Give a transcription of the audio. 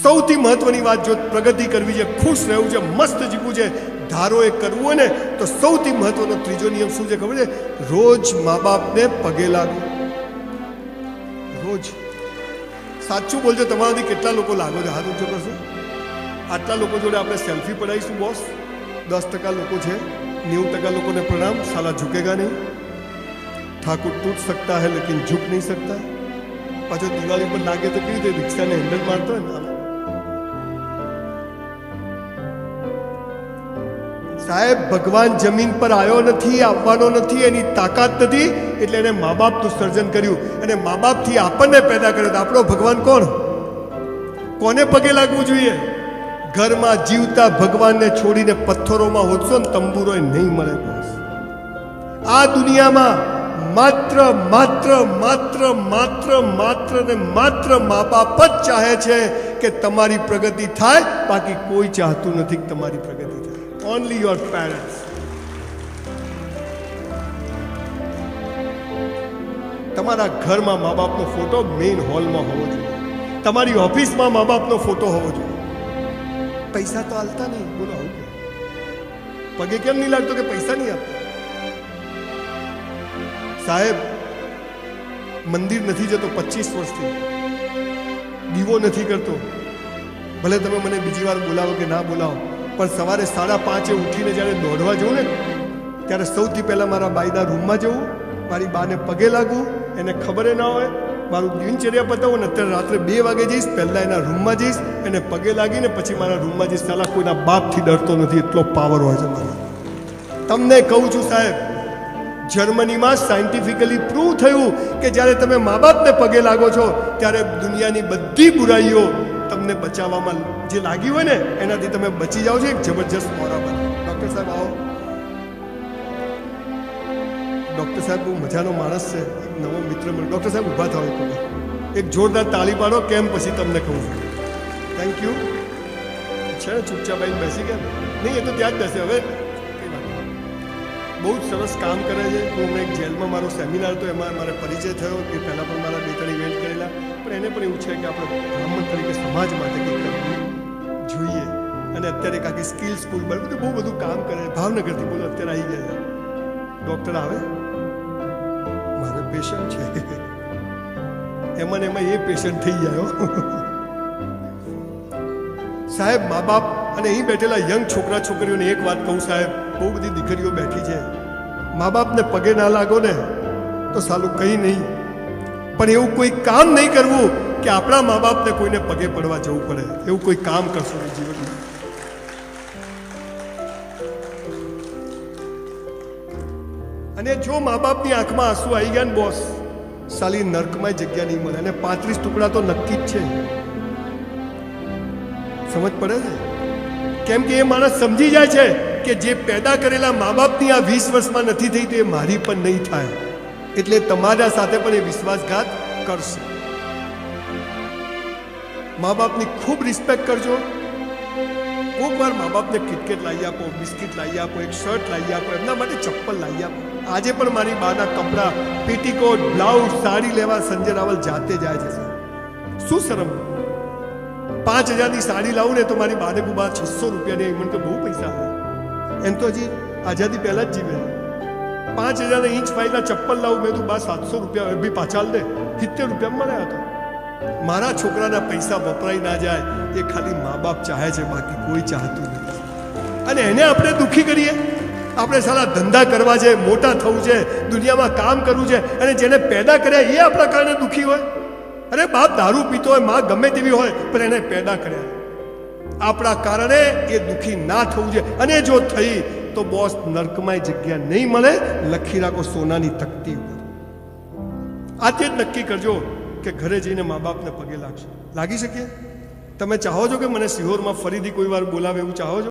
સૌથી મહત્વની વાત, જો પ્રગતિ કરવી છે, ખુશ રહેવું છે, મસ્ત જીવવું છે, ધારો એ કરવું હોય ને, તો સૌથી મહત્વનો ત્રીજો નિયમ શું છે ખબર છે? રોજ મા બાપને પગે લાગો. રોજ. સાચું બોલજો, તમારાથી કેટલા લોકો લાગો છો? હાથ ઊંચો કરશો. આટલા લોકો જોડે આપણે સેલ્ફી પડાવીશું બોસ? 10% લોકો છે, 90% લોકોને પ્રણામ. સાલા ઝુકેગા નહીં. ઠાकुर टूट सकता है लेकिन झुक नहीं सकता. पाछो दिवाली पर लागे तो केवी રીતે રિક્ષાને હેન્ડલ મારતો હોય ને. સાહેબ, ભગવાન જમીન પર આવ્યો નથી, આવવાનો નથી, એની તાકાત નથી, એટલે એને મા બાપનું સર્જન કર્યું અને મા બાપથી આપણને પેદા કર્યો. આપણો ભગવાન કોણ? કોને પગે લાગવું જોઈએ? ઘરમાં જીવતા ભગવાનને છોડીને પથ્થરોમાં હોતશો ને તંબુરોય નહીં મળે બોસ. આ દુનિયામાં માત્ર માત્ર માત્ર માત્ર માત્ર ને માત્ર મા બાપ જ ચાહે છે કે તમારી પ્રગતિ થાય, બાકી કોઈ ચાહતું નથી કે તમારી પ્રગતિ થાય. Only your parents. તમારા ઘરમાં મા બાપનો ફોટો મેઇન હોલમાં હોવો જોઈએ. તમારી ઓફિસમાં મા બાપનો ફોટો હોવો જોઈએ. પૈસા તો હાલતા નહીં, બોલો આવું પગે કેમ નહીં લાગતો કે પૈસા નહીં આપતા? સાહેબ, મંદિર નથી જતો 25 વર્ષથી, દીવો નથી કરતો. ભલે તમે મને બીજી વાર બોલાવો કે ના બોલાવો, પણ સવારે 5:30 ઉઠીને જ્યારે દોડવા જવું ને, ત્યારે સૌથી પહેલાં મારા બાઈના રૂમમાં જવું, મારી બાને પગે લાગવું. એને ખબર ના હોય, મારું દિનચર્યા પતાવું ને અત્યારે રાત્રે 2 વાગે જઈશ, પહેલાં એના રૂમમાં જઈશ, એને પગે લાગીને પછી મારા રૂમમાં જઈશ. સાલા કોઈના બાપથી ડરતો નથી, એટલો પાવર હોય છે મારો. તમને કહું છું સાહેબ, જર્મનીમાં સાયન્ટિફિકલી પ્રૂવ થયું કે જ્યારે તમે મા બાપને પગે લાગો છો ત્યારે દુનિયાની બધી બુરાઈઓ તમને બચાવવામાં જે લાગી હોય ને એનાથી તમે બચી જાઓ છો. એક જબરજસ્ત મોરા બને. ડૉક્ટર સાહેબ આવો. ડૉક્ટર સાહેબ બહુ મજાનો માણસ છે, એક નવો મિત્ર મળ્યો. ડૉક્ટર સાહેબ ઊભા થાવ, એક જોરદાર તાળી પાડો. કેમ પછી તમને કહું છું. Thank you. છે ને ચૂપચાપ આવીને બેસી ગયા? નહીં, એ તો ત્યાં જ બેસે. હવે બહુ જ સરસ કામ કરે છે. હું એક જેલમાં મારો સેમિનાર હતો, એમાં મારે પરિચય થયો. એ પહેલાં પણ મારા 2-3 ઇવેન્ટ કરેલા, પણ એને પણ એવું છે કે આપણે બ્રાહ્મણ તરીકે સમાજ માટે કંઈક કરવું જોઈએ. અને અત્યારે કાંકી સ્કિલ સ્કૂલ બધું બહુ બધું કામ કરે છે. ભાવનગરથી બોલો, અત્યારે આવી ગયા છે. ડૉક્ટર આવે, મારે પેશન્ટ છે, એમાં એ પેશન્ટ થઈ જાય. સાહેબ, મા બાપ અને અહીં બેઠેલા યંગ છોકરા છોકરીઓને એક વાત કહું સાહેબ, બહુ બધી દીકરીઓ બેઠી છે, મા બાપને પગે ના લાગો ને તો સાલું કંઈ નહીં, પણ એવું કોઈ કામ નહીં કરવું કે આપણા મા બાપને કોઈને પગે પડવા જવું પડે. એવું કોઈ કામ કરશો નહીં જીવનમાં. અને જો મા બાપની આંખમાં આંસુ આવી ગયા ને બોસ, સાલી નર્કમાં જગ્યા નહીં મળે. અને 35 ટુકડા તો નક્કી જ છે. સમજ પડે છે? કેમ કે એ માણસ સમજી જાય છે કે જે પેદા કરેલા મા બાપની આ 20 વર્ષમાં નથી થઈ તો એ મારી પણ નહીં થાય, એટલે તમારા સાથે પણ એ વિશ્વાસઘાત કરશે. મા બાપની ખૂબ રિસ્પેક્ટ કરજો. કોઈક વાર મા બાપને કિટકેટ લાવી આપો, બિસ્કિટ લાવી આપો, એક શર્ટ લાવી આપો, એમના માટે ચપ્પલ લાવી આપો. આજે પણ મારી બાના કપડાં, પેટીકોટ, બ્લાઉઝ, સાડી લેવા સંજય રાવલ જાતે જાય છે. શું શરમ? 5000ની સાડી લાવું ને તો મારી બાને બુબા 600 રૂપિયાની, મને તો બહુ પૈસા આવે. એમ તો હજી આઝાદી પહેલાં જ જીવે. 5000 ઇંચ ફાઈલના ચપ્પલ લાવું, મેં તું બા 700 રૂપિયા બી પાછા દે, 70 રૂપિયા મળ્યા હતા. મારા છોકરાના પૈસા વપરાઈ ના જાય એ ખાલી મા બાપ ચાહે છે, બાકી કોઈ ચાહતું નથી. અને એને આપણે દુઃખી કરીએ. આપણે સાલા ધંધા કરવા છે, મોટા થવું છે, દુનિયામાં કામ કરવું છે, અને જેને પેદા કર્યા એ આપણા કારણે દુઃખી હોય. અરે બાપ દારૂ પીતો હોય, માં ગમે તેવી હોય, પણ એને પેદા કર્યા. આપણા કારણે એ દુઃખી ના થવું જોઈએ. અને જો થઈ તો બોસ નર્કમાં જગ્યા નહીં મળે. લખી રાખો સોનાની તકતી ઉપર. આજે જ નક્કી કરજો કે ઘરે જઈને મા બાપને પગે લાગશો. લાગી શકીએ? તમે ચાહો છો કે મને સિહોરમાં ફરીથી કોઈ વાર બોલાવે એવું ચાહો છો?